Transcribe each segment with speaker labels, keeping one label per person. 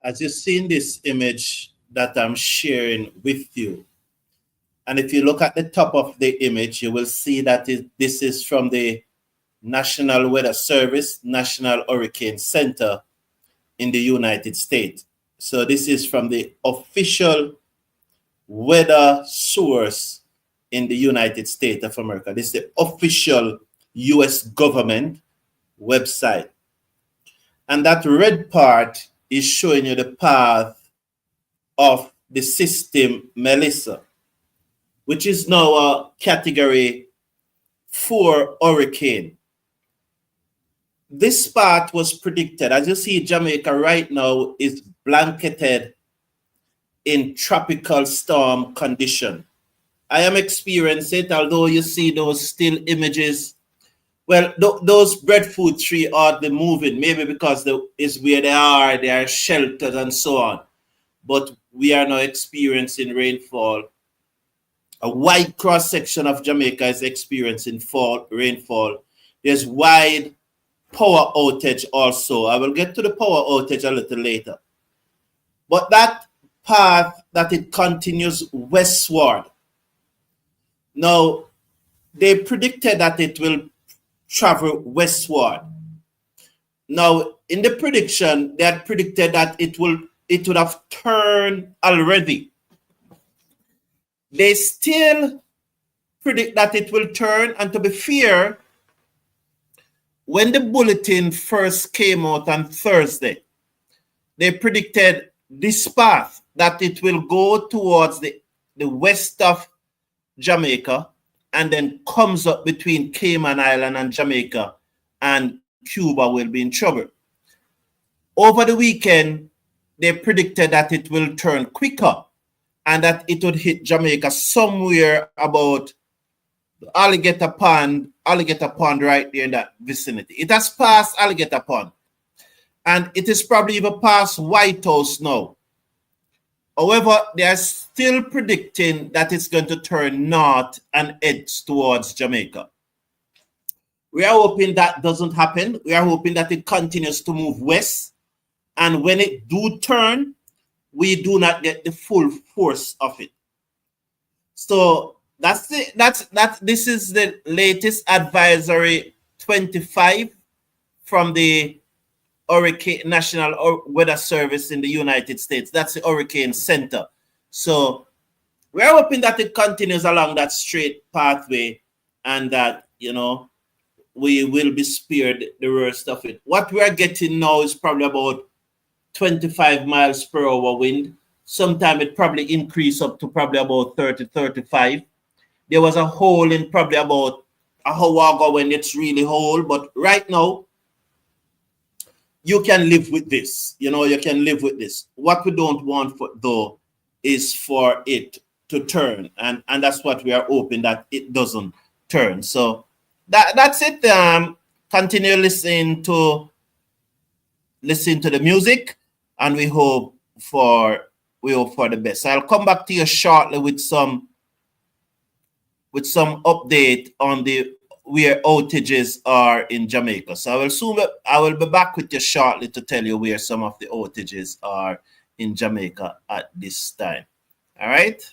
Speaker 1: as you see in this image that I'm sharing with you, and if you look at the top of the image, you will see that this is from the National Weather Service, National Hurricane Center in the United States. So this is from the official weather source in the United States of America. This is the official US government website. And that red part is showing you the path of the system Melissa, which is now a category 4 hurricane. This path was predicted. As you see, Jamaica right now is blanketed in tropical storm condition. I am experiencing it, although you see those still images. Well, those breadfruit trees are the moving, maybe because is where they are sheltered and so on. But we are now experiencing rainfall. A wide cross section of Jamaica is experiencing rainfall. There's wide power outage also. I will get to the power outage a little later. But that path that it continues westward. Now, they predicted that it will travel westward. Now, in the prediction, they had predicted that it would have turned already. They still predict that it will turn, and to be fair, when the bulletin first came out on Thursday, they predicted this path, that it will go towards the west of Jamaica and then comes up between Cayman Island and Jamaica, and Cuba will be in trouble. Over the weekend, they predicted that it will turn quicker and that it would hit Jamaica somewhere about Alligator Pond right there in that vicinity. It has passed Alligator Pond, and it is probably even past White House now. However, they are still predicting that it's going to turn north and head towards Jamaica. We are hoping that doesn't happen. We are hoping that it continues to move west, and when it do turn, we do not get the full force of it. So this is the latest advisory 25 from the National Weather Service in the United States. That's the Hurricane Center. So we're hoping that it continues along that straight pathway, and that, we will be spared the worst of it. What we are getting now is probably about 25 miles per hour wind. Sometime it probably increase up to probably about 30, 35. There was a hole in probably about a hour ago when it's really whole, but right now, you can live with this. You can live with this. What we don't want though is for it to turn, and that's what we are hoping, that it doesn't turn. So that's it. Continue listening to the music, and we hope for the best. I'll come back to you shortly with some update on where outages are in Jamaica. So I will be back with you shortly to tell you where some of the outages are in Jamaica at this time. All right.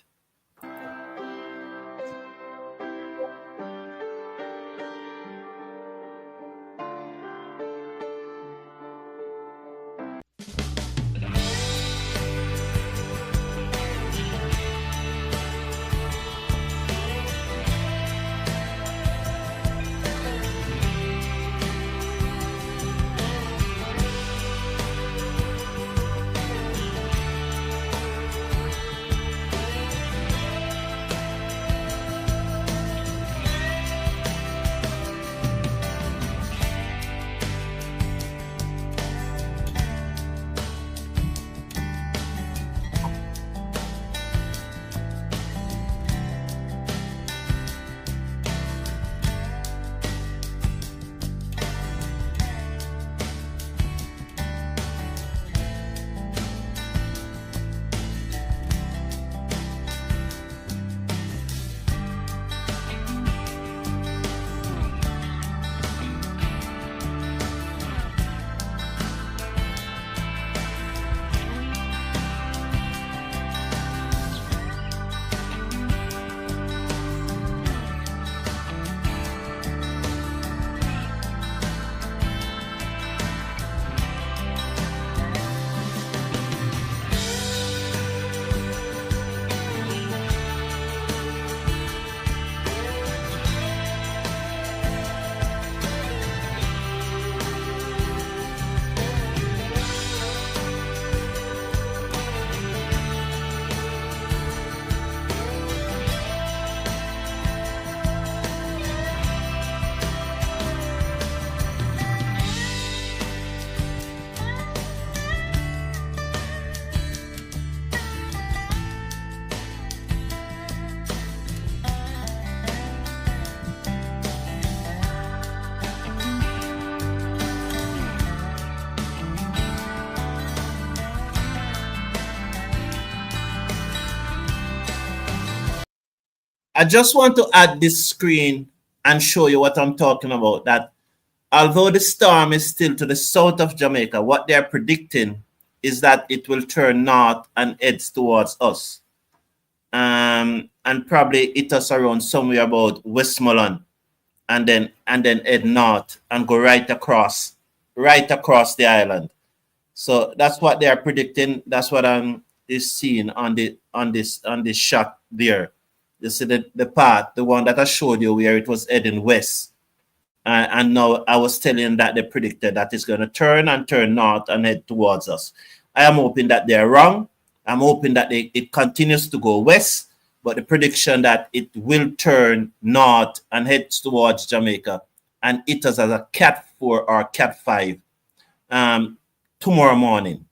Speaker 1: I just want to add this screen and show you what I'm talking about. That although the storm is still to the south of Jamaica, what they're predicting is that it will turn north and heads towards us. And probably hit us around somewhere about Westmoreland, and then head north and go right across the island. So that's what they are predicting. That's what is seen on this shot there. You see the path, the one that I showed you where it was heading west. And now I was telling that they predicted that it's going to turn north and head towards us. I am hoping that they're wrong. I'm hoping that it continues to go west, but the prediction that it will turn north and head towards Jamaica and hit us as a Cat 4 or Cat 5 tomorrow morning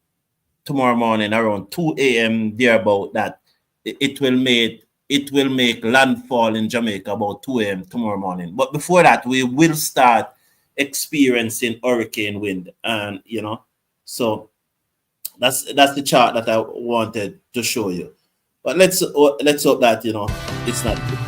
Speaker 1: around 2 a.m. thereabout, that it will make landfall in Jamaica about 2 a.m. tomorrow morning. But before that, we will start experiencing hurricane wind, and so that's the chart that I wanted to show you. But let's hope that it's not good.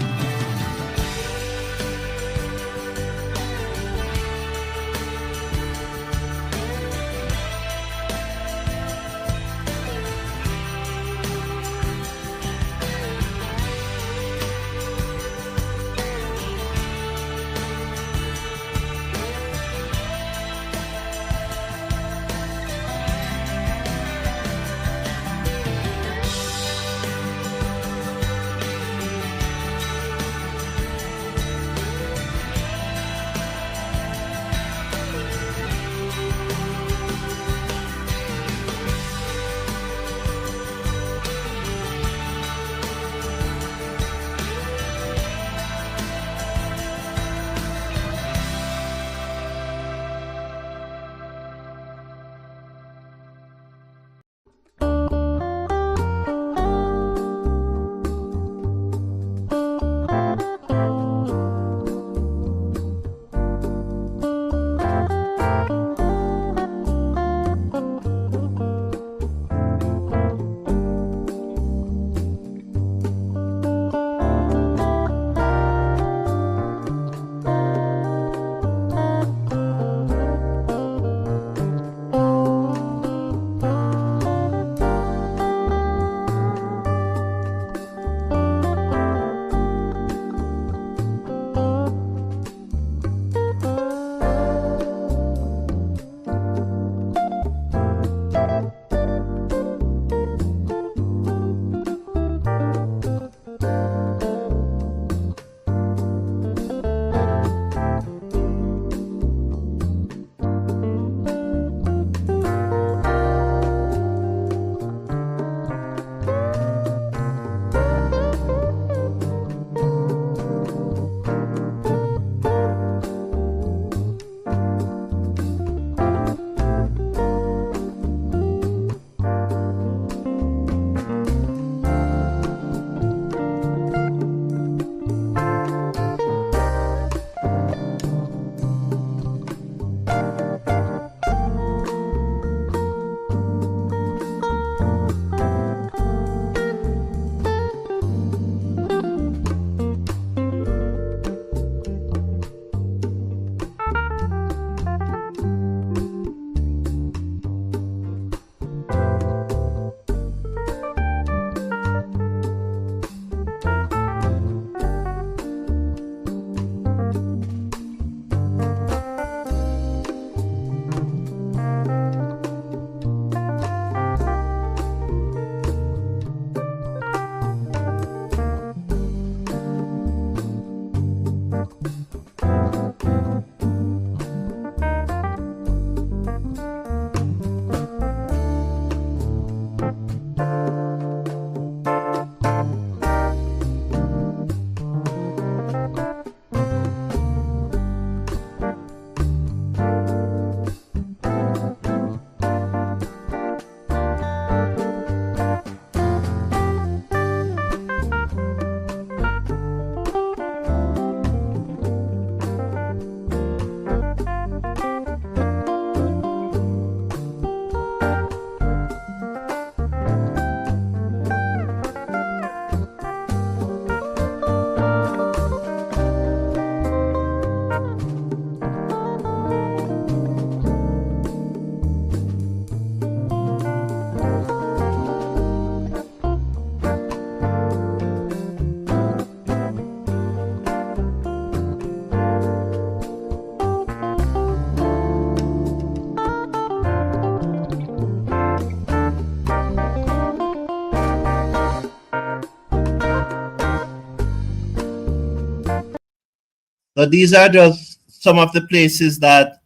Speaker 1: But these are just some of the places that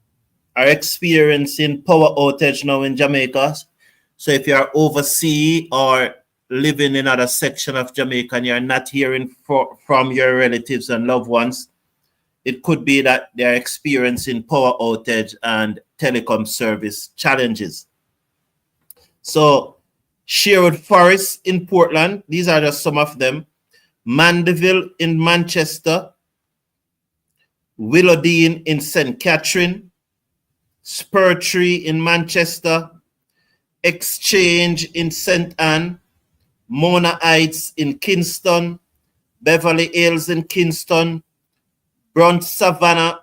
Speaker 1: are experiencing power outage now in Jamaica. So if you're overseas or living in other section of Jamaica and you're not hearing from your relatives and loved ones, it could be that they're experiencing power outage and telecom service challenges. So Sherwood Forest in Portland, these are just some of them. Mandeville in Manchester, Willowdene in St. Catherine, Spurtree in Manchester, Exchange in St. Anne, Mona Heights in Kingston, Beverly Hills in Kingston, Brunt Savannah.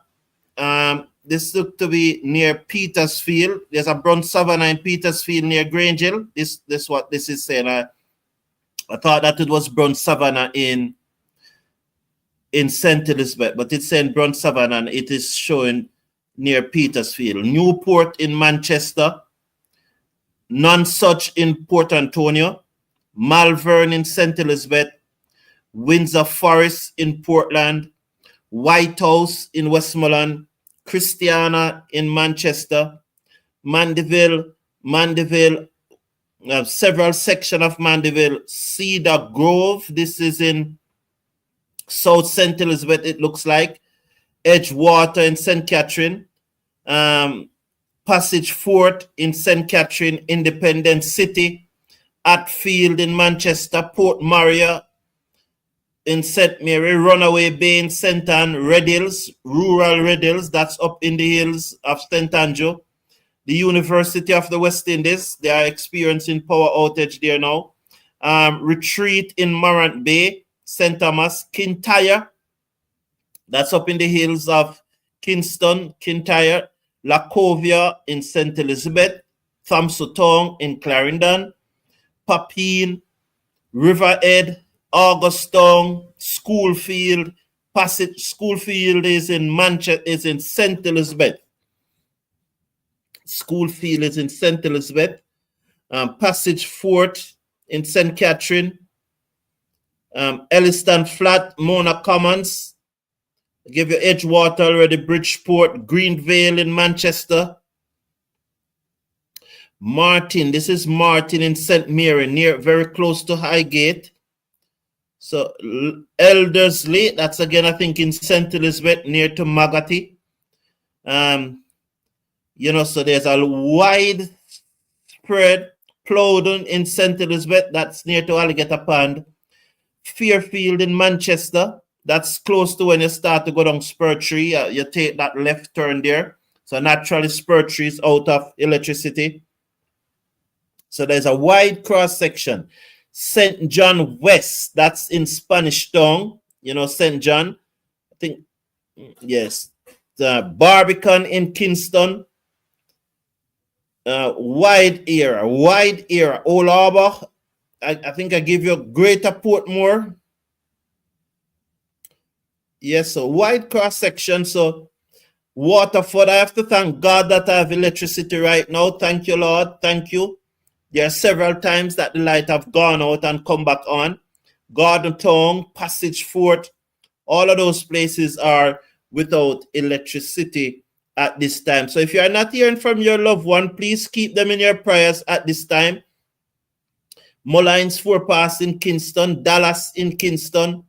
Speaker 1: This looked to be near Petersfield. There's a Brunt Savannah in Petersfield near Grange Hill. This what this is saying. I thought that it was Brunt Savannah in St. Elizabeth, but it's saying Brunt Savannah and it is showing near Petersfield. Newport in Manchester, Nonsuch in Port Antonio, Malvern in St. Elizabeth, Windsor Forest in Portland, White House in Westmoreland, Christiana in Manchester, Mandeville, several sections of Mandeville, Cedar Grove, this is in South St. Elizabeth, it looks like, Edgewater in St. Catherine, Passage Fort in St. Catherine, Independence City, Atfield in Manchester, Port Maria in St. Mary, Runaway Bay in St. Anne, Red Hills, rural Red Hills, that's up in the hills of St. Andrew. The University of the West Indies, they are experiencing power outage there now. Retreat in Morant Bay, St. Thomas, Kintyre, that's up in the hills of Kingston, Kintyre, Lacovia in St. Elizabeth, Thamsotong in Clarendon, Papine, Riverhead, Augustown, Schoolfield. Schoolfield is in Manchester, is in St. Elizabeth. Schoolfield is in St. Elizabeth. Passage Fort in St. Catherine. Elliston Flat, Mona Commons. I give you Edgewater already, Bridgeport, Greenvale in Manchester. Martin, this is Martin in St. Mary, near, very close to Highgate. So Eldersley, that's again, I think in St. Elizabeth, near to Magatti. You know, so there's a wide spread. Plowden in St. Elizabeth, that's near to Alligator Pond. Fairfield in Manchester, that's close to when you start to go down Spurtree. You take that left turn there. So naturally Spurtree is out of electricity. So there's a wide cross section. St. John West, that's in Spanish Town. You know, St. John, I think, yes. The Barbican in Kingston. Wide area. Old Harbour, I think I give you Greater Portmore. Yes, so wide cross section. So Waterford, I have to thank God that I have electricity right now. Thank you, Lord. Thank you. There are several times that the light have gone out and come back on. Garden Town, Passage Fort, all of those places are without electricity at this time. So if you are not hearing from your loved one, please keep them in your prayers at this time. Mullines Forepass in Kingston, Dallas in Kingston,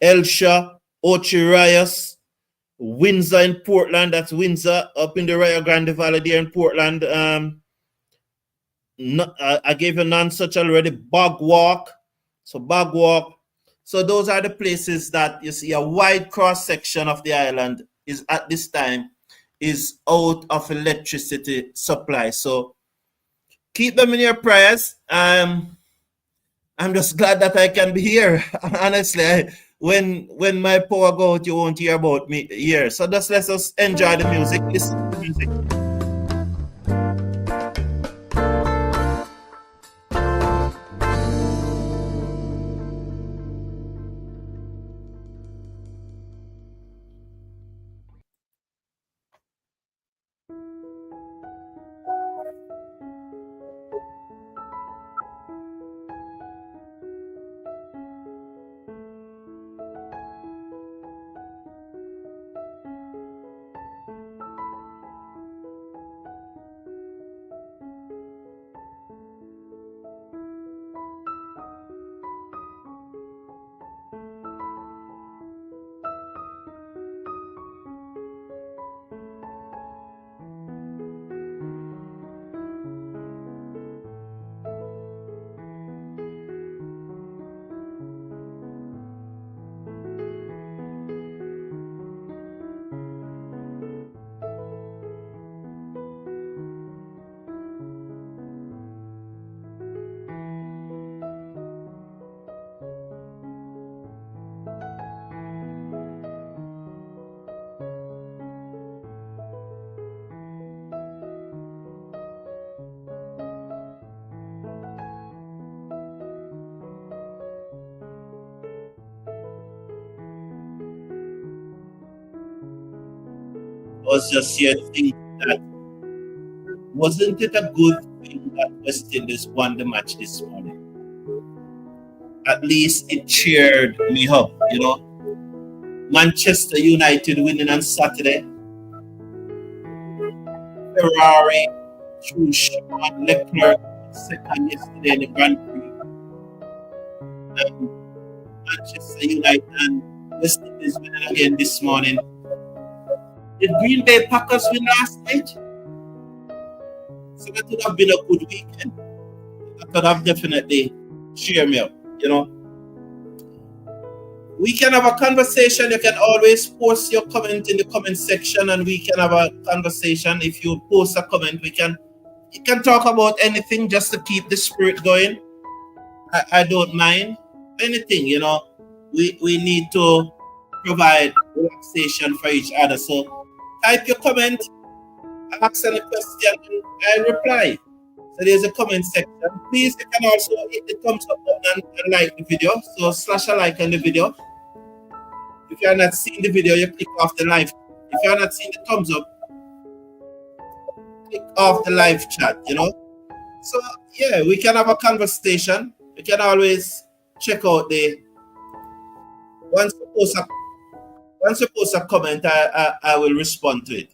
Speaker 1: Elsha, Ochirias, Windsor in Portland, that's Windsor up in the Rio Grande Valley there in Portland. I gave you Nonsuch already, Bog Walk. So Bog Walk. So those are the places that you see a wide cross section of the island is at this time is out of electricity supply. So keep them in your prayers. I'm just glad that I can be here. Honestly, when my power go out, you won't hear about me here. So just let us enjoy the music, listen to the music. was just here thinking that wasn't it a good thing that West Indies won the match this morning? At least it cheered me up, you know. Manchester United winning on Saturday, Ferrari through Sean Leclerc second yesterday in the Grand Prix, and Manchester United and West Indies winning again this morning. Did Green Bay Packers win last night? So that would have been a good weekend. That would have definitely cheered me up, you know. We can have a conversation. You can always post your comment in the comment section and we can have a conversation. If you post a comment, you can talk about anything just to keep the spirit going. I don't mind anything, you know. We need to provide relaxation for each other. So type your comment, ask any question, and I'll reply. So there's a comment section. Please, you can also hit the thumbs up button and like the video. So slash a like on the video. If you are not seeing the video, you click off the live. If you are not seeing the thumbs up, click off the live chat, you know. So yeah, we can have a conversation. You can always check out the once you post a comment, I will respond to it.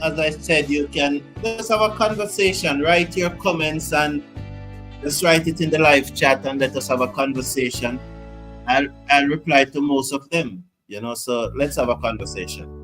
Speaker 1: as I said, you can just have a conversation, write your comments and just write it in the live chat and let us have a conversation. I'll reply to most of them, you know, so let's have a conversation.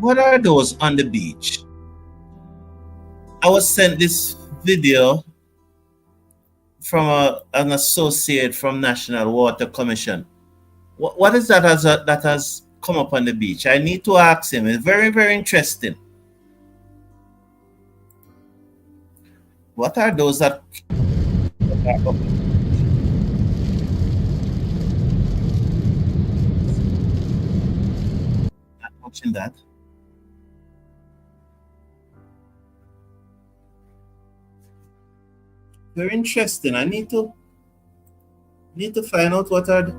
Speaker 1: What are those on the beach? I was sent this video from an associate from National Water Commission. What is that that has come up on the beach? I need to ask him. It's very, very interesting. What are those that are up? Not watching that. Very interesting. I need to find out what are.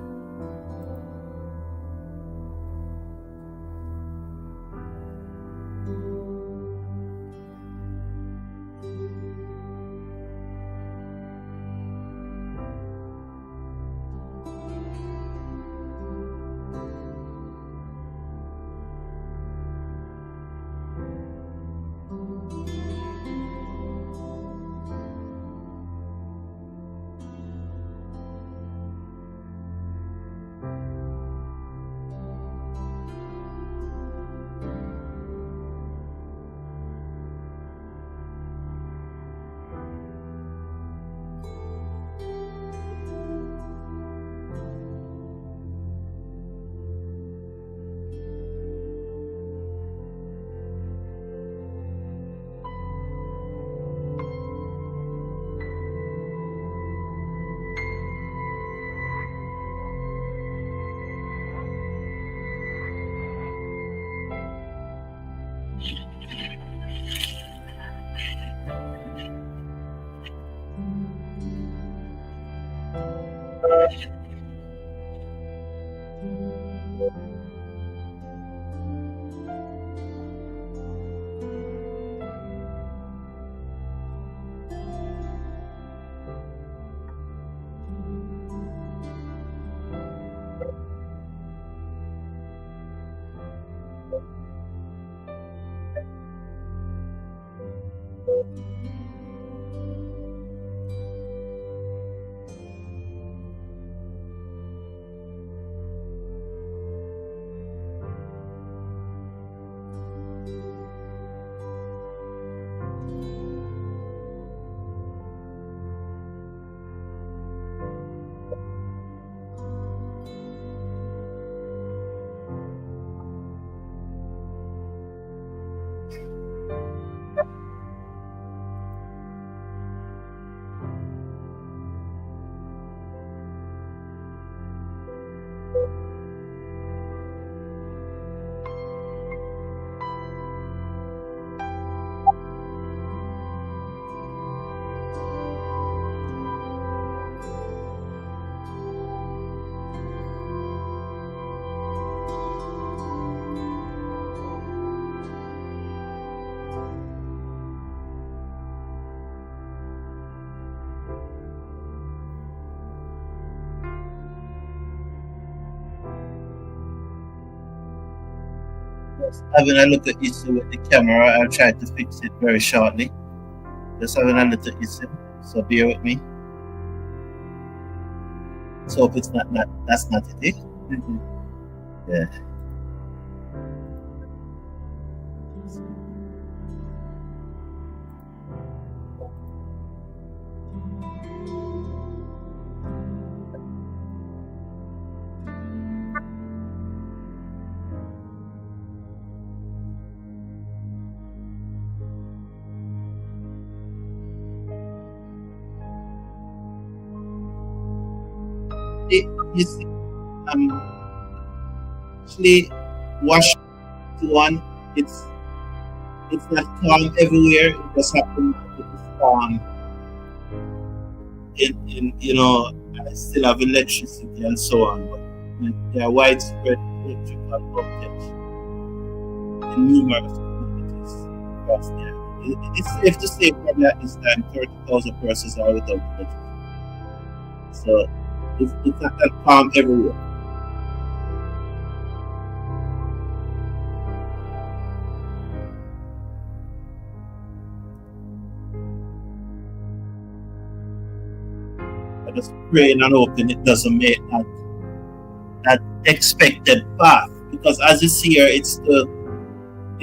Speaker 1: Having a little issue with the camera. I'll try to fix it very shortly. Just having a little issue, so bear with me. So hope it's not that's not it. Eh? Yeah. You see, actually, wash one. It's it's not calm everywhere. It just happens to be calm in I still have electricity and so on, but there are widespread electrical outage in numerous communities across there. It's safe to say probably at this time 30,000 persons are without electricity. So it's not that calm everywhere. I just praying and hoping it doesn't make that expected path, because as you see here,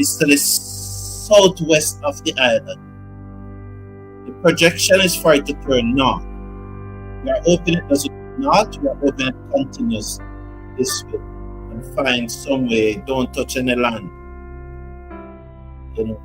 Speaker 1: is to the southwest of the island. The projection is for it to turn north. We are hoping it doesn't turn north, we are hoping it continues this way and find some way, don't touch any land. You know.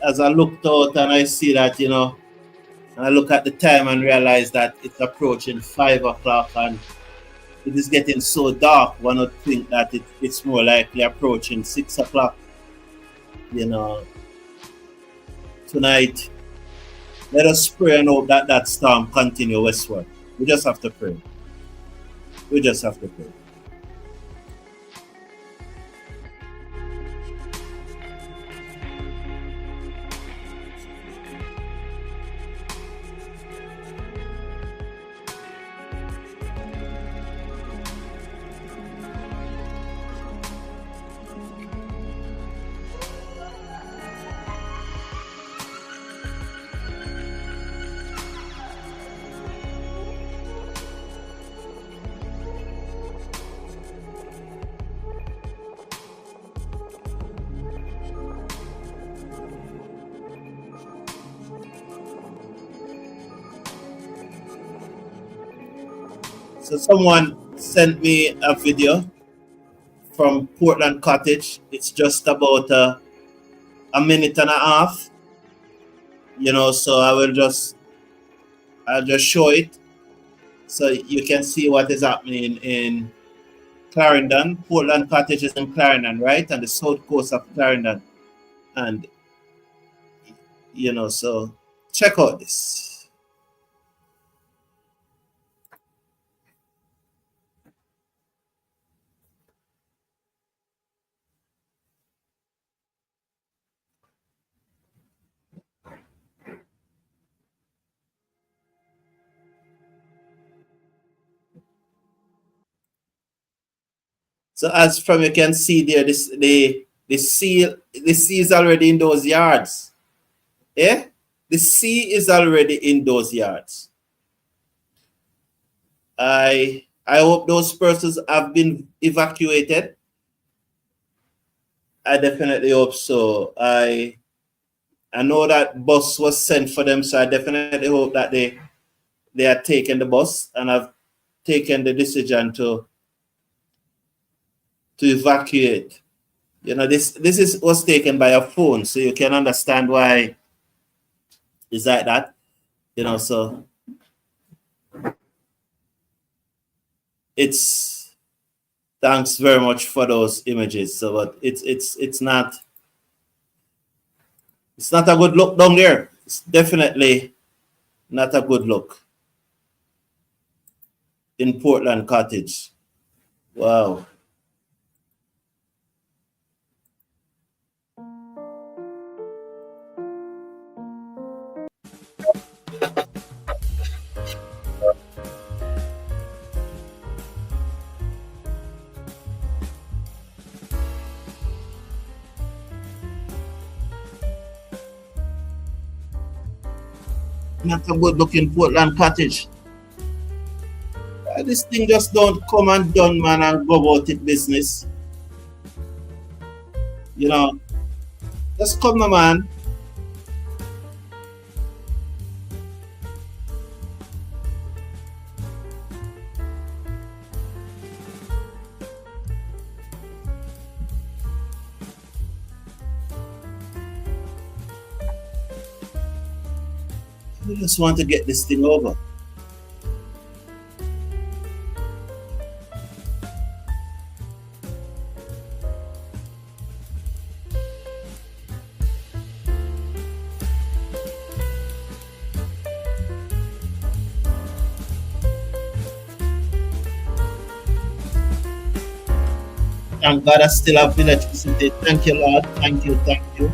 Speaker 1: As I looked out and I see that, and I look at the time and realize that it's approaching 5 o'clock and it is getting so dark, one would think that it's more likely approaching 6 o'clock. Tonight, let us pray and hope that that storm continue westward. We just have to pray. We just have to pray. So someone sent me a video from Portland Cottage. It's just about a minute and a half, so I'll just show it so you can see what is happening in Clarendon. Portland Cottage is in Clarendon, right? On the south coast of Clarendon. And, so check out this. So as from you can see there, the sea is already in those yards. Yeah? The sea is already in those yards. I hope those persons have been evacuated. I definitely hope so. I know that bus was sent for them, so I definitely hope that they are taking the bus and have taken the decision to evacuate. This was taken by a phone, so you can understand why it's like that. So it's thanks very much for those images. So, but it's not a good look down there. It's definitely not a good look in Portland Cottage. Wow. Not a good looking Portland Cottage. This thing just don't come and done, man, and go about it business. Just come, man. I just want to get this thing over. Thank God I still have electricity. Thank you, Lord. Thank you, thank you.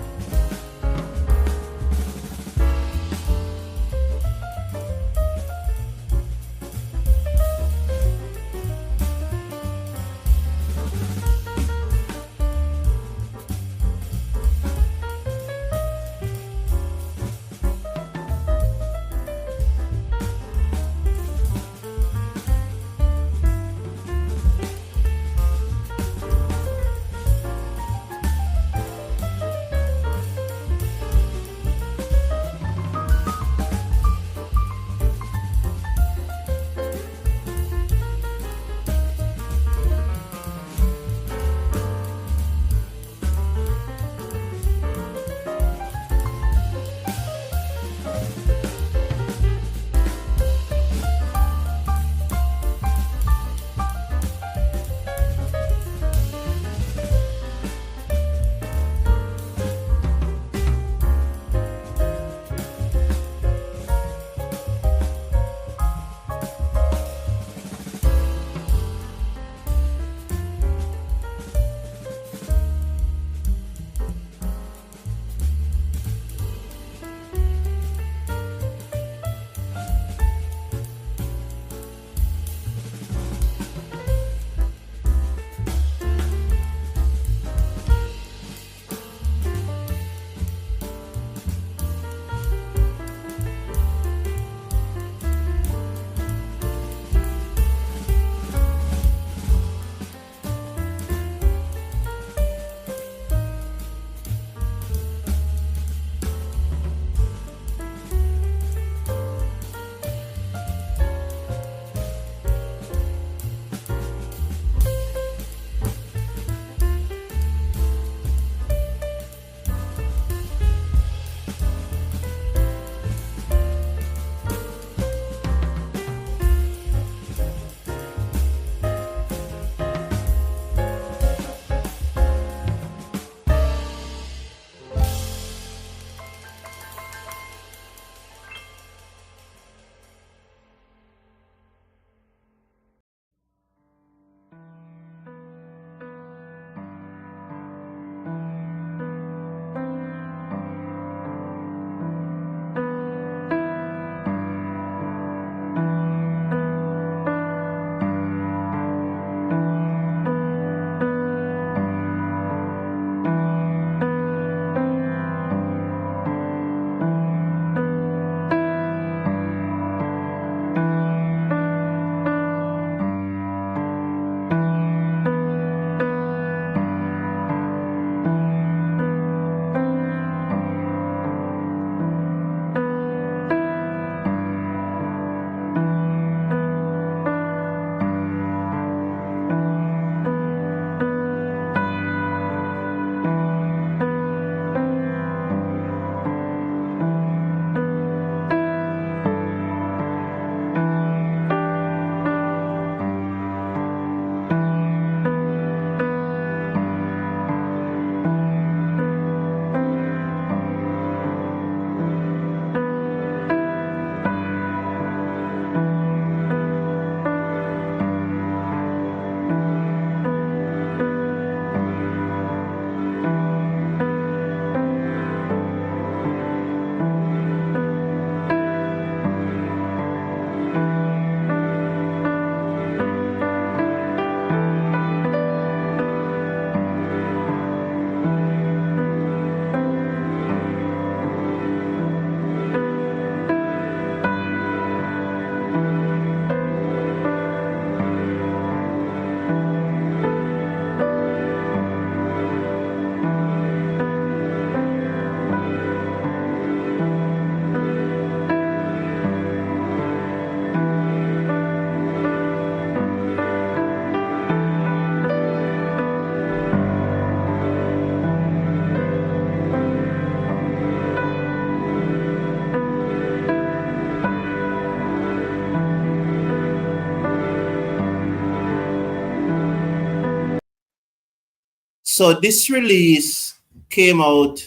Speaker 1: So this release came out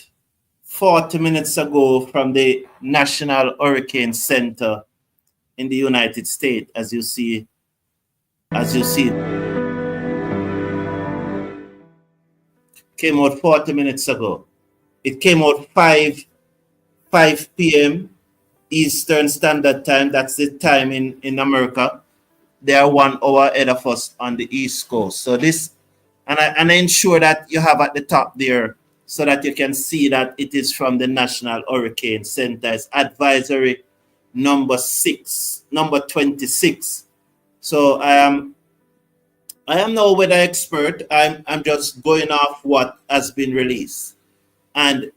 Speaker 1: 40 minutes ago from the National Hurricane Center in the United States, as you see, came out 40 minutes ago. It came out 5 p.m. Eastern Standard Time. That's the time in America. They are 1 hour ahead of us on the East Coast. So this, and I ensure that you have at the top there so that you can see that it is from the National Hurricane Center's advisory number 26. So I am no weather expert. I'm just going off what has been released. And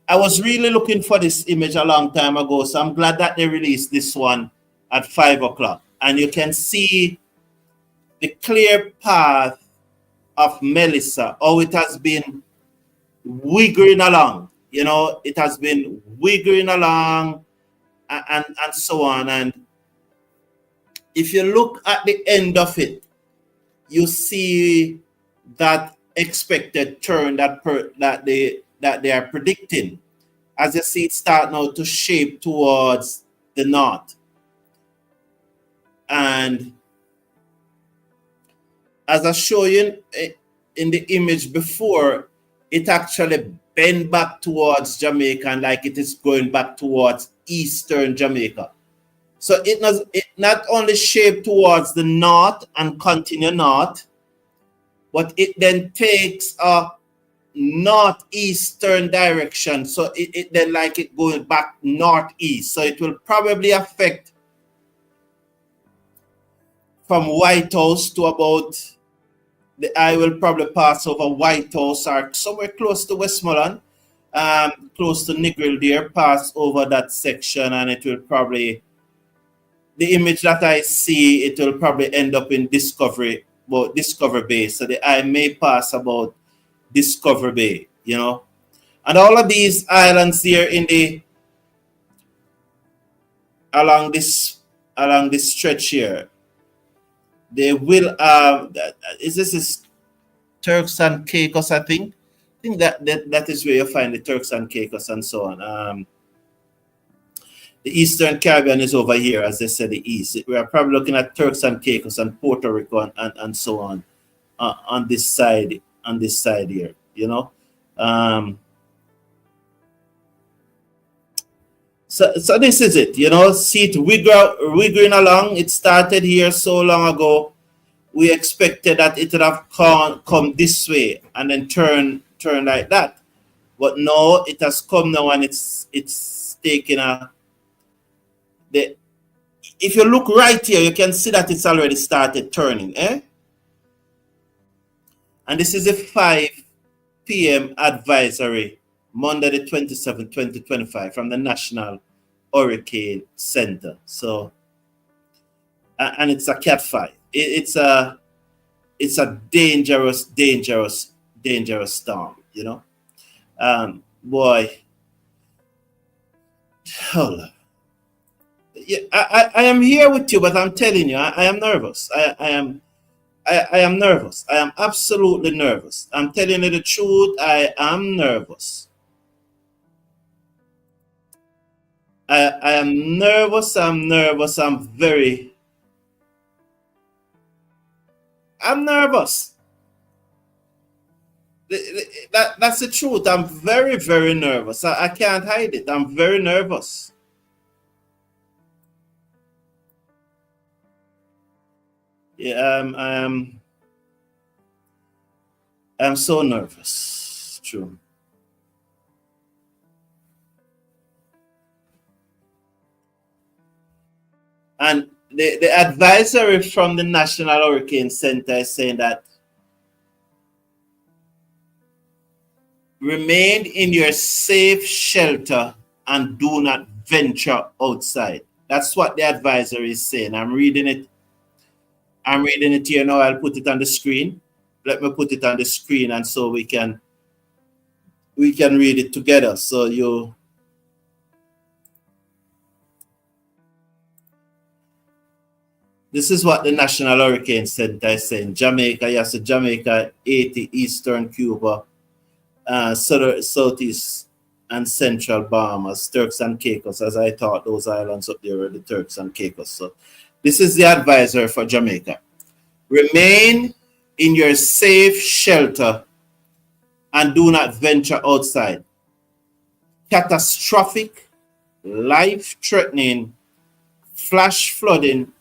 Speaker 1: I was really looking for this image a long time ago, so I'm glad that they released this one at 5 o'clock. And you can see the clear path of Melissa, how it has been wiggling along. You know, it has been wiggling along and so on. And if you look at the end of it, you see that expected turn that they are predicting. As you see, it start now to shape towards the north. And as I show you in the image before, it actually bend back towards Jamaica, and like it is going back towards eastern Jamaica. So it not only shape towards the north and continue north, but it then takes a northeastern direction. So it then like it going back northeast. So it will probably affect from White House to about the eye will probably pass over White House or somewhere close to Westmoreland, close to Negril there, pass over that section, and it will probably, the image that I see, it will probably end up in Discovery Bay. So the eye may pass about Discovery Bay, you know. And all of these islands here along this stretch here, they will this is Turks and Caicos, I think. I think that is where you find the Turks and Caicos and so on. The Eastern Caribbean is over here, as they said, the East. We are probably looking at Turks and Caicos and Puerto Rico and so on this side here, you know. So this is it, you know. See it wiggling along. It started here so long ago. We expected that it would have come this way and then turn like that, but no, it has come now, and it's taking if you look right here, you can see that it's already started turning, and this is a 5 p.m. advisory, Monday the 27th, 2025, from the National Hurricane Center. So, and it's a Cat 5. It's a dangerous storm, you know. Boy, hold on. Yeah, I am here with you, but I'm telling you, I am nervous. I am nervous. I am absolutely nervous. I'm telling you the truth. I am nervous. I am nervous. I'm nervous. I'm nervous. That's the truth. I'm very nervous. I can't hide it. I'm very nervous. Yeah, I'm so nervous. True. And the advisory from the National Hurricane Center is saying that remain in your safe shelter and do not venture outside. That's what the advisory is saying. I'm reading it here now. I'll put it on the screen. Let me put it on the screen, and so we can read it together. So This is what the National Hurricane Center is saying. Jamaica, yes, Jamaica, Haiti, Eastern Cuba, Southeast and Central Bahamas, Turks and Caicos, as I thought those islands up there were the Turks and Caicos. So this is the advisor for Jamaica. Remain in your safe shelter and do not venture outside. Catastrophic, life-threatening, flash flooding,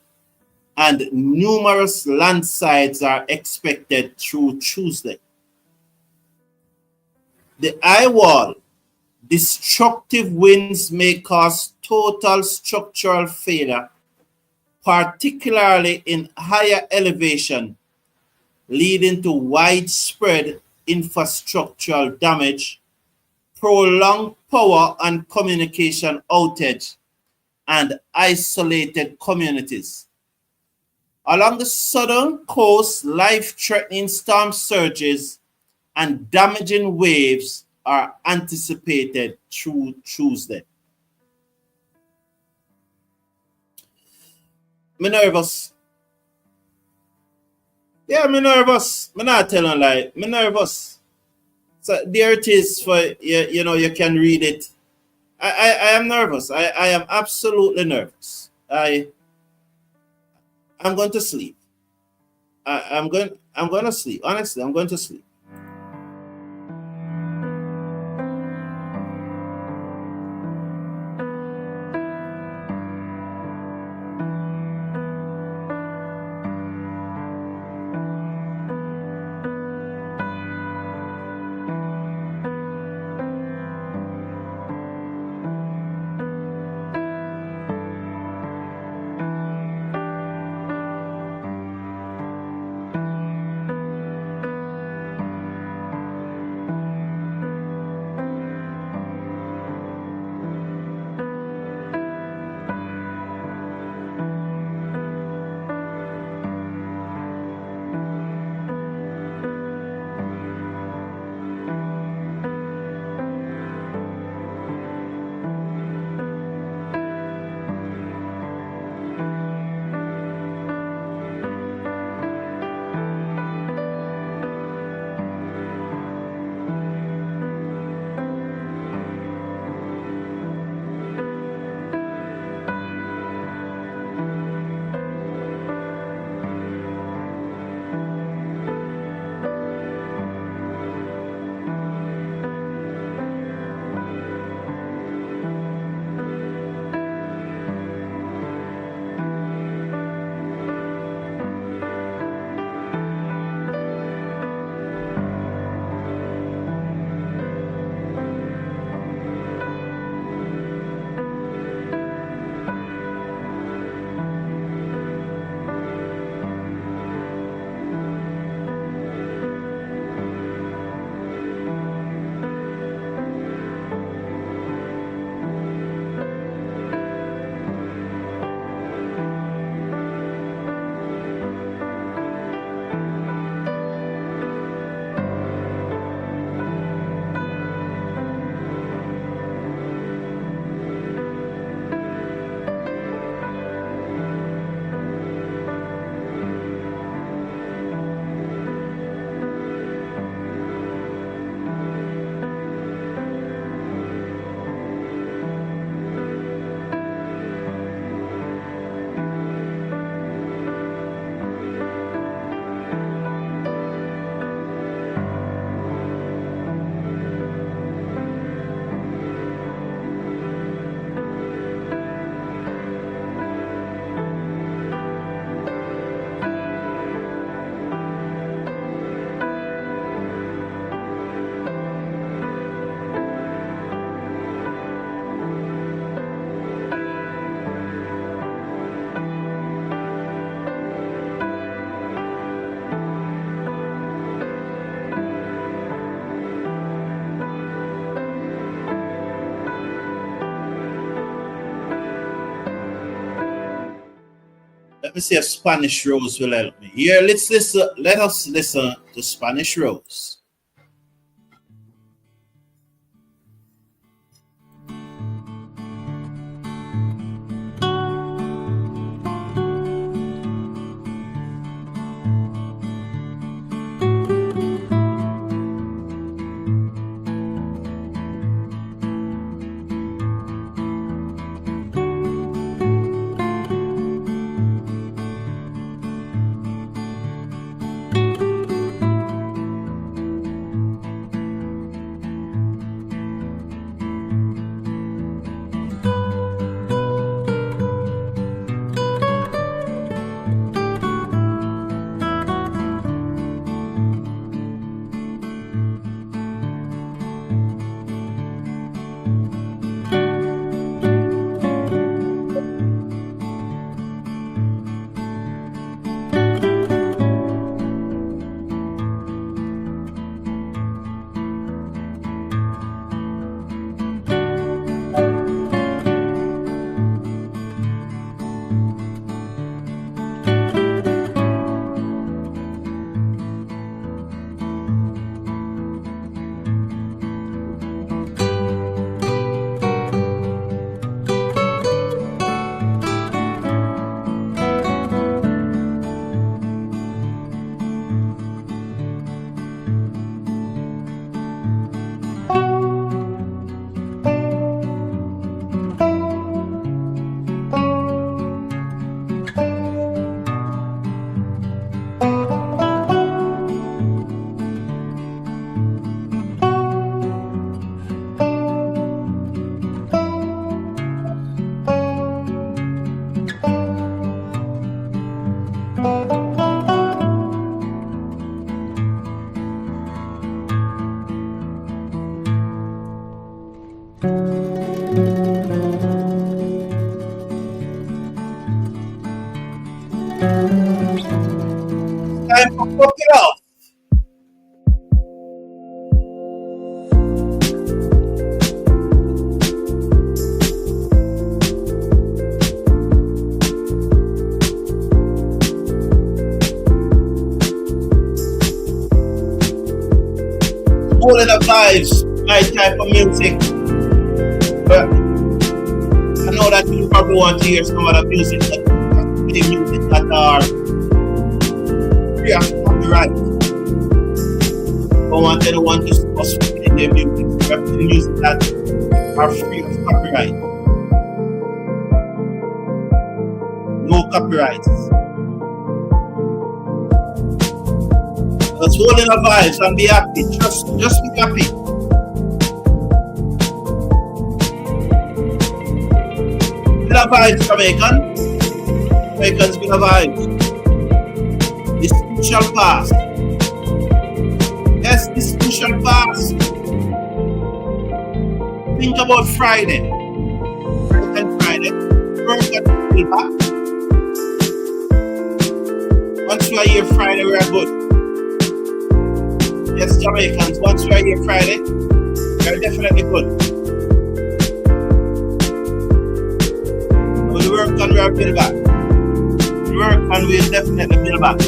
Speaker 1: and numerous landslides are expected through Tuesday. The eye wall, destructive winds may cause total structural failure, particularly in higher elevation, leading to widespread infrastructural damage, prolonged power and communication outage, and isolated communities. Along the southern coast, life-threatening storm surges and damaging waves are anticipated through Tuesday. Me nervous. Yeah, me nervous. Me not telling lie. Me nervous. So there it is for you. You know, you can read it. I am nervous. I am absolutely nervous. I'm going to sleep. I'm going to sleep. Honestly, I'm going to sleep. Let me see if Spanish Rose will help me. Here, let's listen. Let us listen to Spanish Rose. love. All of the vibes, my type of music. But I know that you probably want to hear some of the music that are free of copyright. I want anyone to discuss in their music. The music that are free of copyright. No copyrights. Let's hold in the vibes and be happy. Just be happy. Be the vibes, Jamaican. Jamaicans, be the vibes. This too shall pass. Yes, this too shall pass. Think about Friday. Friday. Work at the back. Once we are here Friday, we are good. Yes, Jamaicans, once we are here Friday, we are definitely good. We'll work and we are build back. We'll work and we'll definitely build back.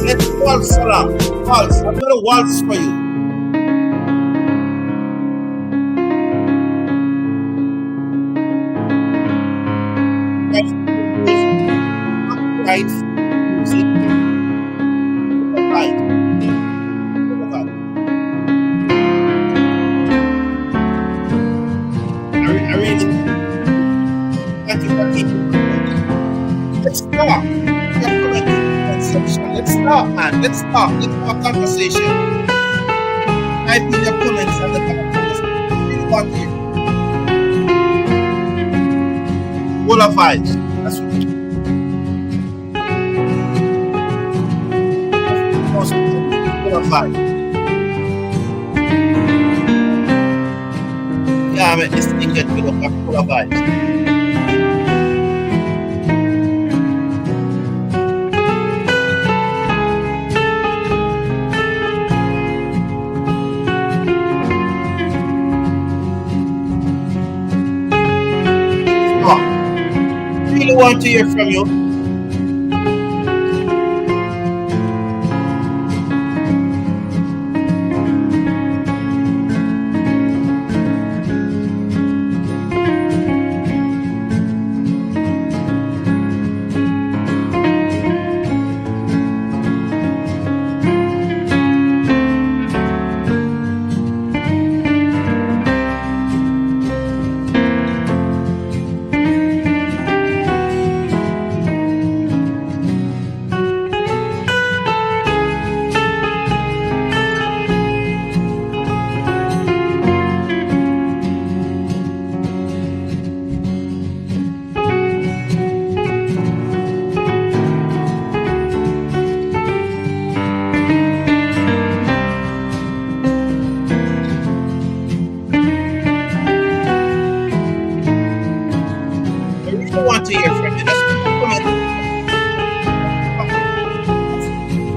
Speaker 1: Let's waltz along. Waltz. I'm gonna waltz for you. Right music. Right. I really thank you for keeping it. Let's talk. Let's start, man. Let's start. Let's have a conversation. Type in your comments and let's have a conversation. What here? Full of vibes. That's what we do. Full of vibes. Yeah, man, this thing gets full of vibes. I really want to hear from you.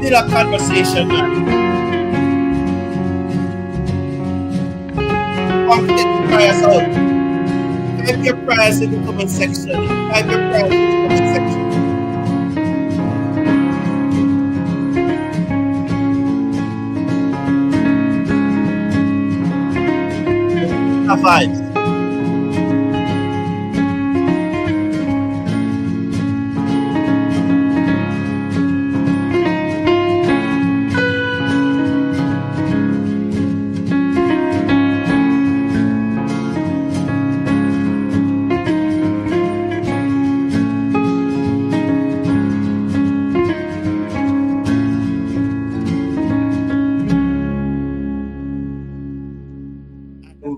Speaker 1: still a conversation, man. Come get your prayers out. Type your prayers in the comment section. Type your prayers in the comment section. Vibes.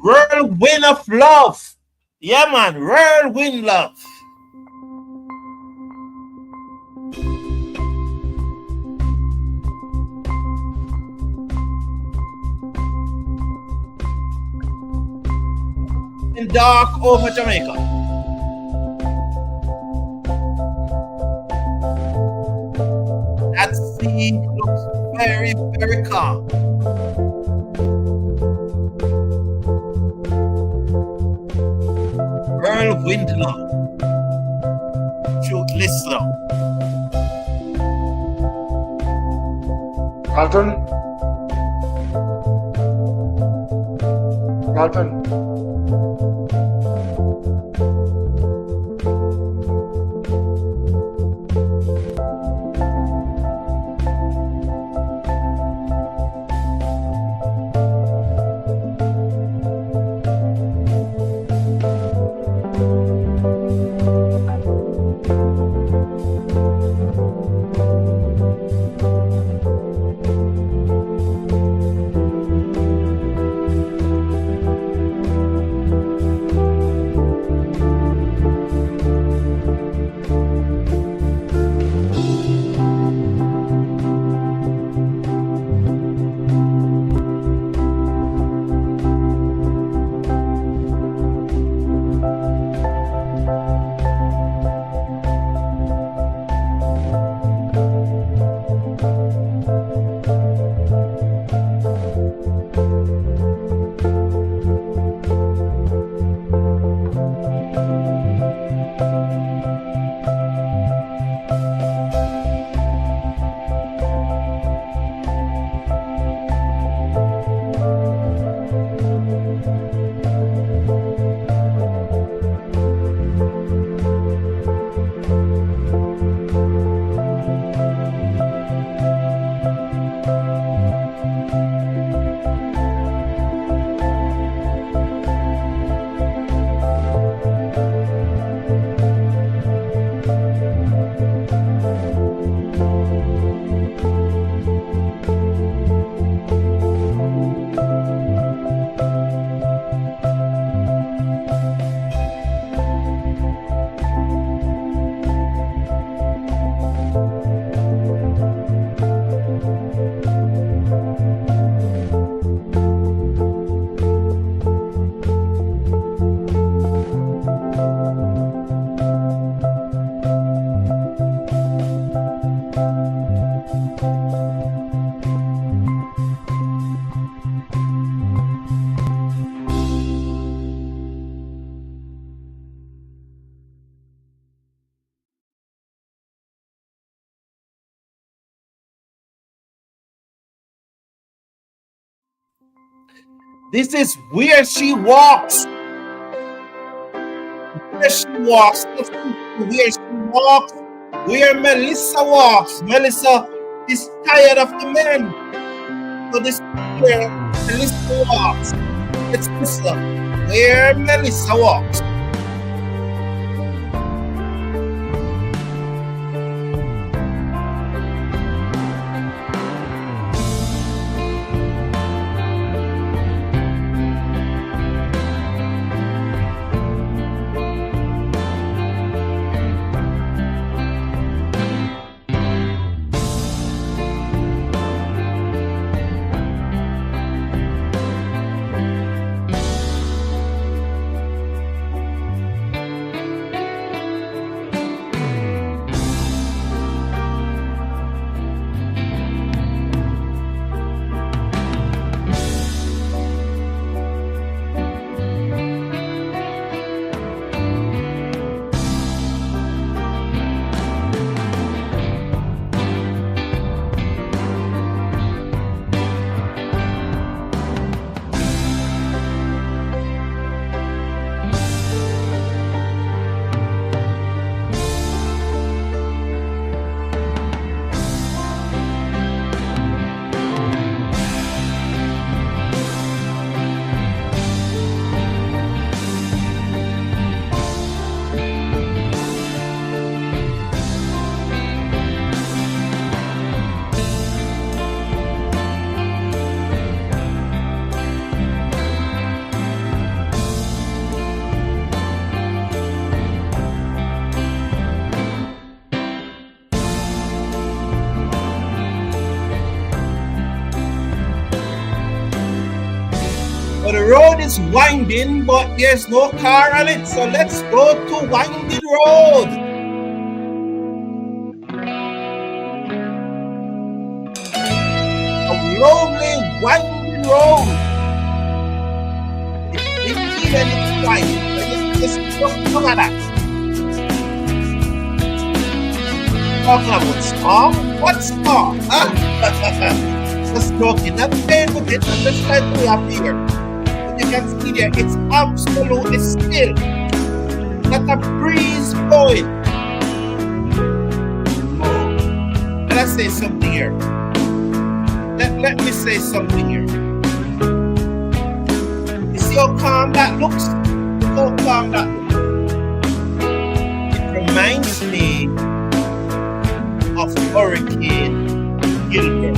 Speaker 1: Whirlwind of love. Yeah, man. Whirlwind love. In dark over Jamaica. That sea looks very, very calm. Whirlwind love. Truth love.
Speaker 2: Carlton. Carlton.
Speaker 1: This is where she walks. Where she walks. Where she walks. Where Melissa walks. Melissa is tired of the men. So this is where Melissa walks. It's Melissa. Where Melissa walks. So the road is winding, but there's no car on it. So let's go to Winding Road. A lonely winding road. It's windy and it's quiet. Just look at that. Talking about storm? What storm? Huh? Just joking. Not playing with it. I'm just trying to up here. You can see there, it's absolutely still. Not a breeze blowing. Let us say something here. Let me say something here. You see how calm that looks? Look how calm that looks. It reminds me of Hurricane Gilbert.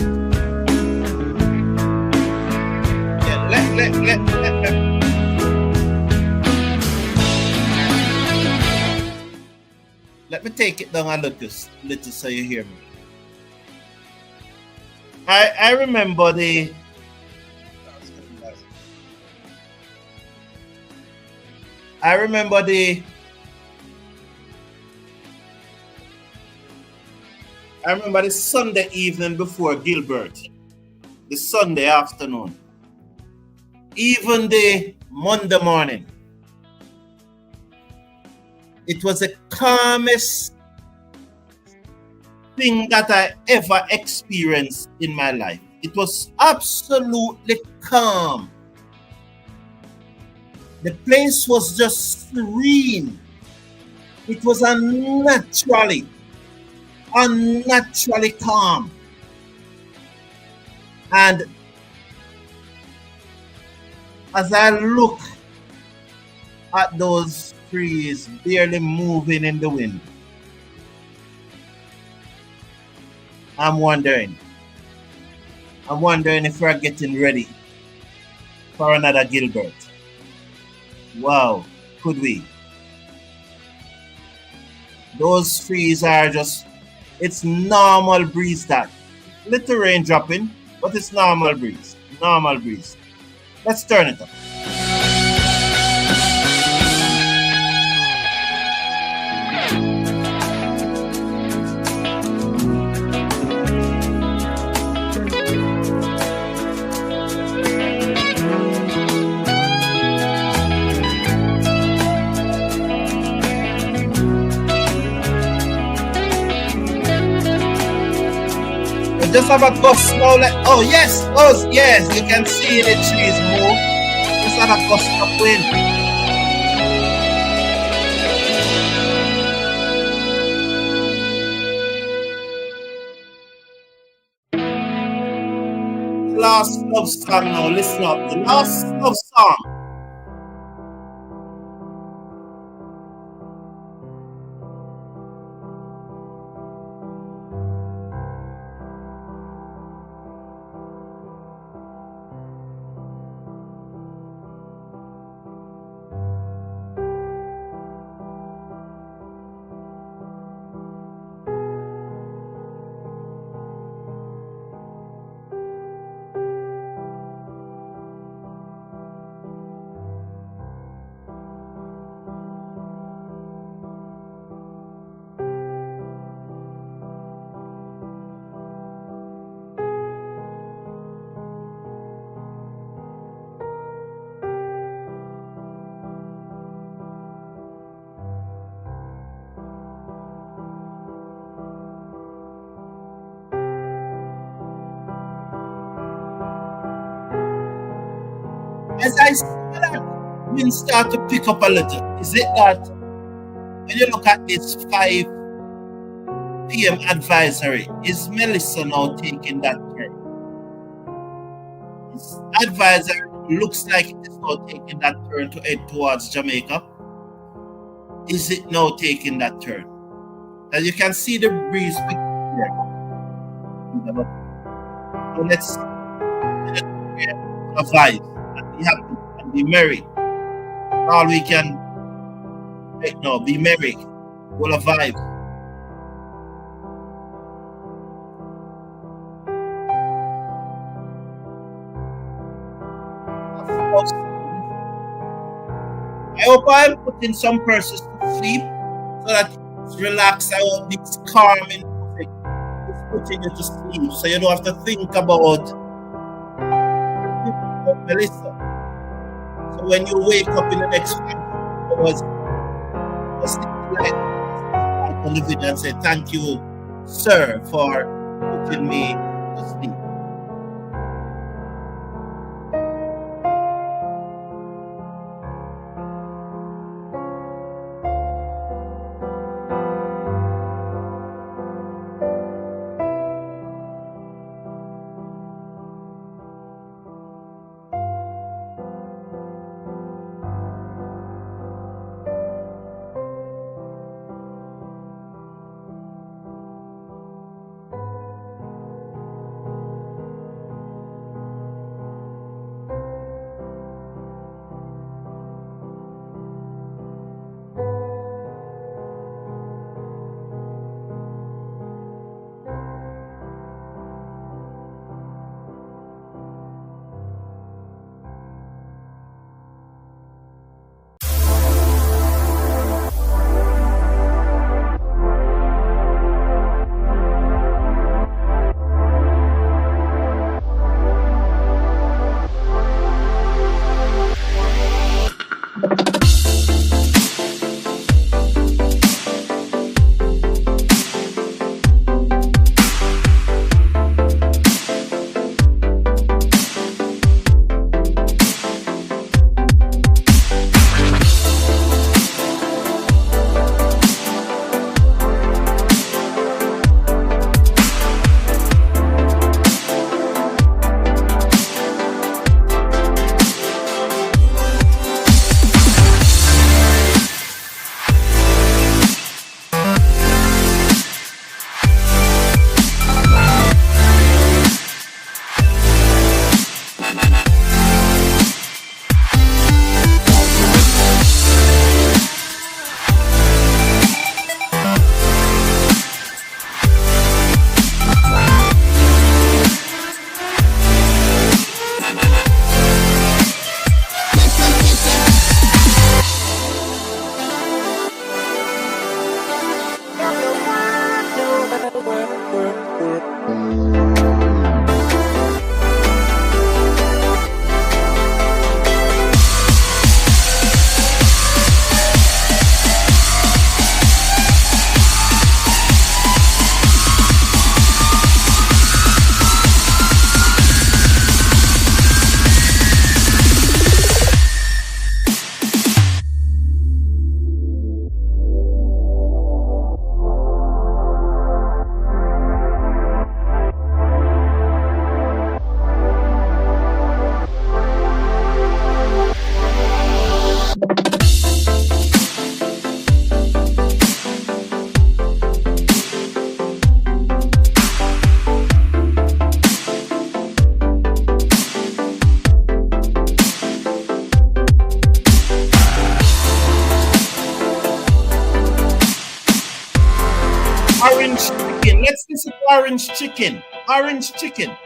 Speaker 1: Let me take it down a little so you hear me. I remember the Sunday evening before Gilbert, the Sunday afternoon, even the Monday morning. It was the calmest thing that I ever experienced in my life. It was absolutely calm. The place was just serene. It was unnaturally calm. And as I look at those trees barely moving in the wind, I'm wondering if we're getting ready for another Gilbert. Wow, could we? Those trees are just, it's normal breeze that. Little rain dropping, but it's normal breeze. Normal breeze. Let's turn it up. Just have a gust now, oh yes, you can see the trees move. Just have a gust of wind. Last love song now, listen up. The last love song. As I saw that wind start to pick up a little, is it that when you look at this 5 p.m. advisory, is Melissa now taking that turn? This advisory looks like it is now taking that turn to head towards Jamaica. Is it now taking that turn? As you can see the breeze here. So let's survive and be happy and be merry. All we can right now, be merry, full of vibes. about sleep. I hope I'm putting some persons to sleep so that it's relaxed. I hope this calming music is putting you to sleep so you don't have to think about Melissa. So when you wake up in the next 5 hours, just like on the video and say, thank you, sir, for putting me to sleep. Orange chicken. Let's listen to orange chicken. Orange chicken.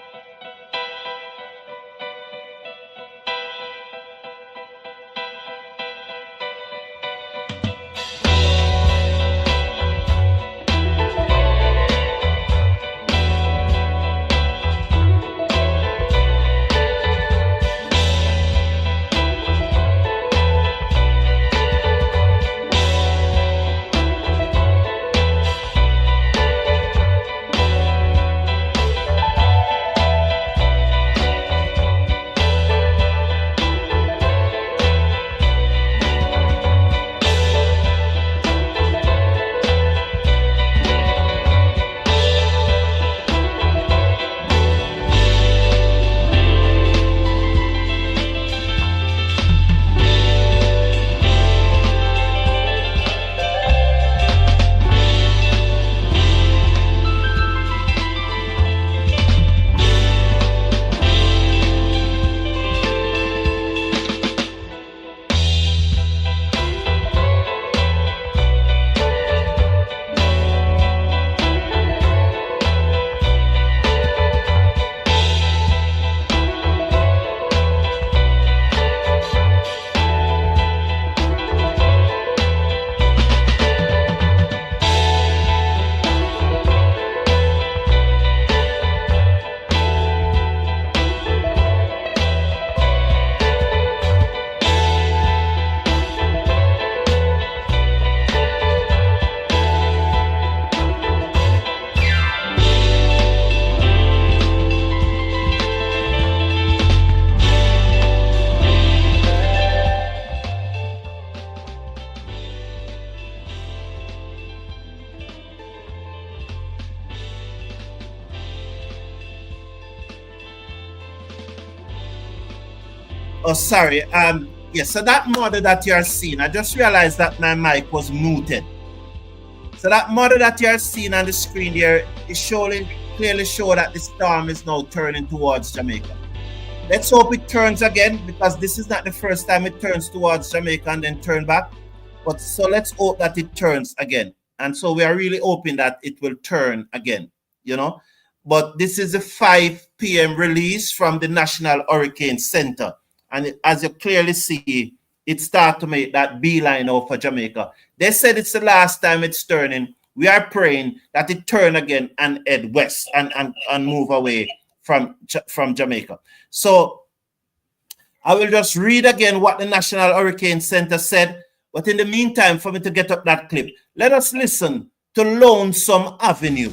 Speaker 1: Oh, sorry. Yes, so that model that you're seeing, I just realized that my mic was muted. So that model that you're seeing on the screen there is showing clearly show that the storm is now turning towards Jamaica. Let's hope it turns again, because this is not the first time it turns towards Jamaica and then turn back. But so let's hope that it turns again. And so we are really hoping that it will turn again, you know. But this is a 5 p.m. release from the National Hurricane Center. And as you clearly see, it starts to make that beeline out for Jamaica. They said it's the last time it's turning. We are praying that it turn again and head west and move away from Jamaica. So I will just read again what the National Hurricane Center said. But in the meantime, for me to get up that clip, let us listen to Lonesome Avenue.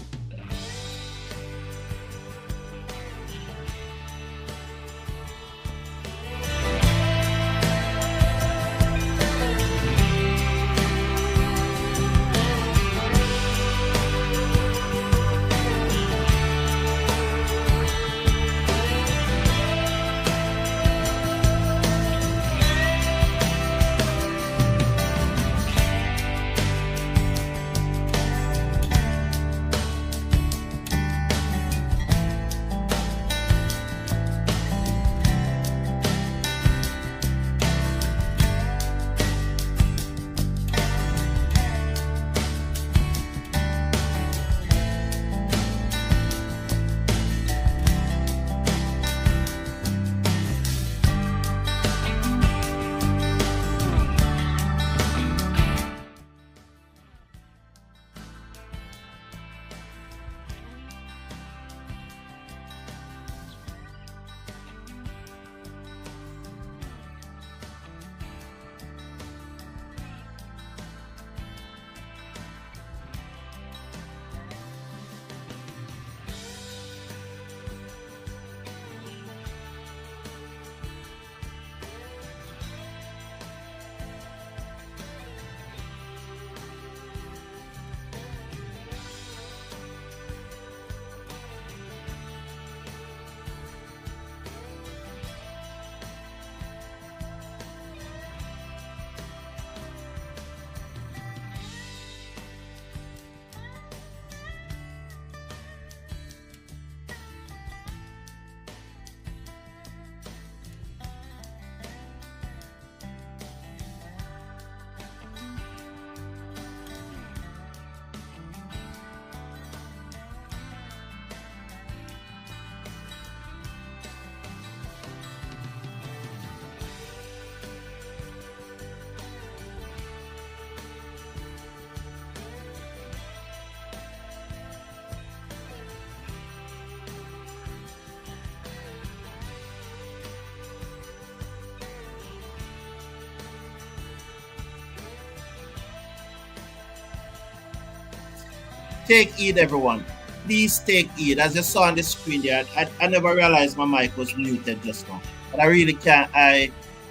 Speaker 1: Take heed, everyone. Please take heed. As you saw on the screen there, I never realized my mic was muted just now. But I really can't.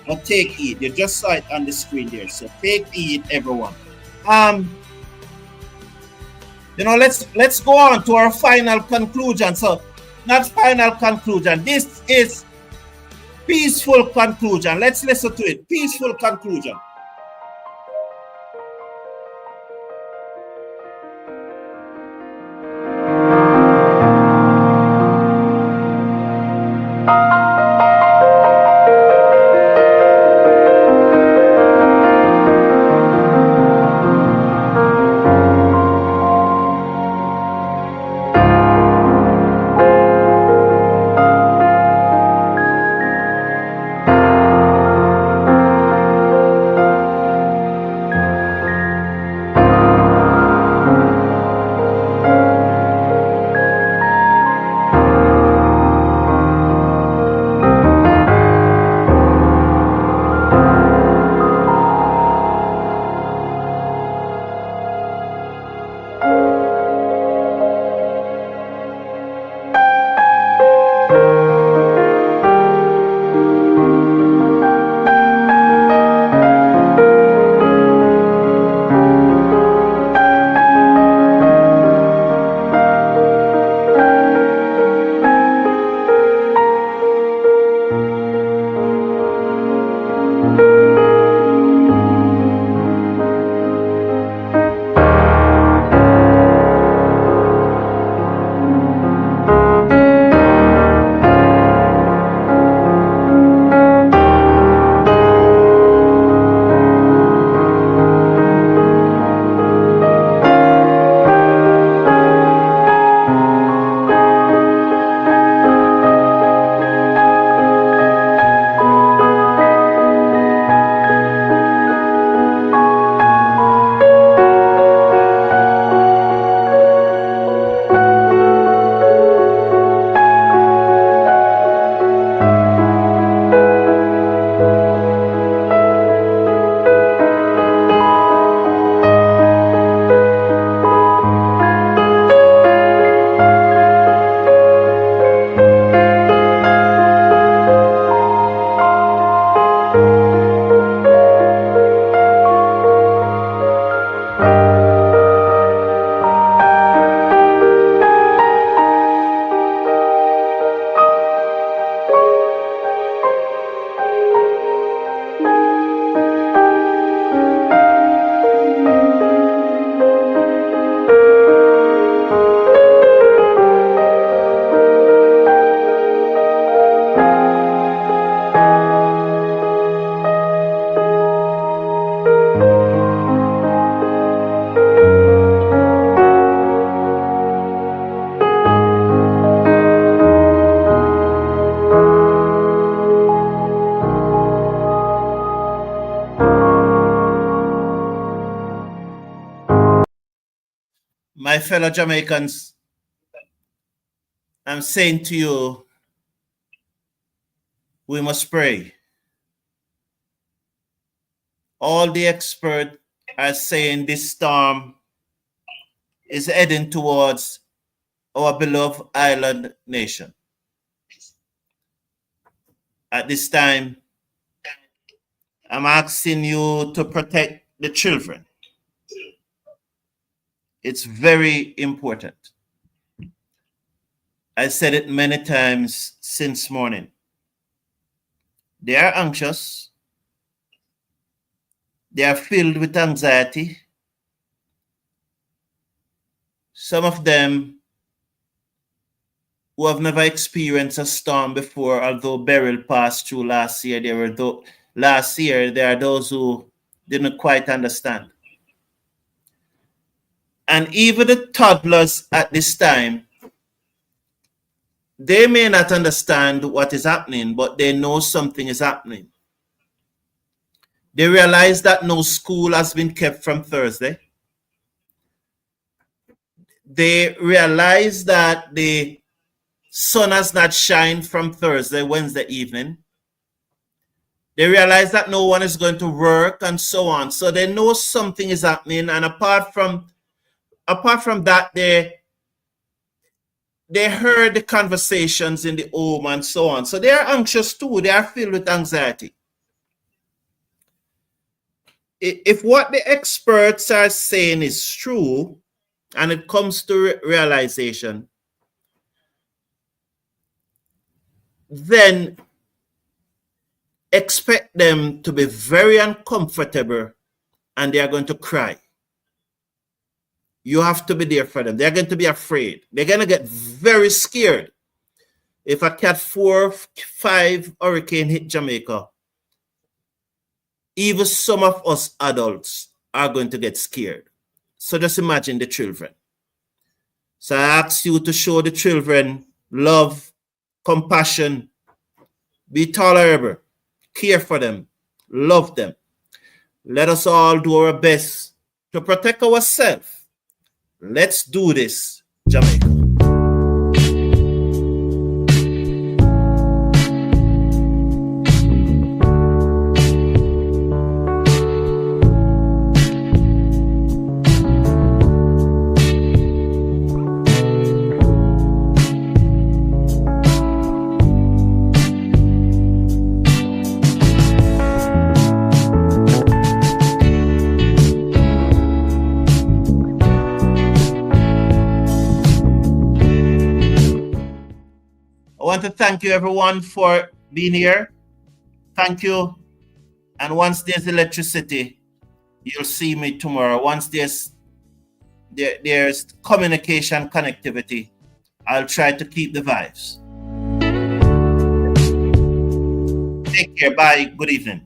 Speaker 1: But take heed. You just saw it on the screen there. So take heed, everyone. Let's go on to our final conclusion. So, not final conclusion. This is peaceful conclusion. Let's listen to it. Peaceful conclusion. My fellow Jamaicans, I'm saying to you, we must pray. All the experts are saying this storm is heading towards our beloved island nation. At this time, I'm asking you to protect the children. It's very important. I said it many times since morning. They are anxious. They are filled with anxiety. Some of them who have never experienced a storm before, although Beryl passed through last year, there are those who didn't quite understand. And even the toddlers at this time, they may not understand what is happening, but they know something is happening. They realize that no school has been kept from Thursday. They realize that the sun has not shined from Thursday, Wednesday evening. They realize that no one is going to work and so on. So they know something is happening. And apart from that, they heard the conversations in the home and so on. So they are anxious too. They are filled with anxiety. If what the experts are saying is true, and it comes to realization, then expect them to be very uncomfortable and they are going to cry. You have to be there for them. They're going to be afraid. They're going to get very scared. If a Cat 4, 5 hurricane hit Jamaica, even some of us adults are going to get scared. So just imagine the children. So I ask you to show the children love, compassion, be tolerable, care for them, love them. Let us all do our best to protect ourselves. Let's do this, Jamaica. I want to thank you everyone for being here. Thank you. And once there's electricity, you'll see me tomorrow. Once there's communication connectivity, I'll try to keep the vibes. Take care. Bye. Good evening.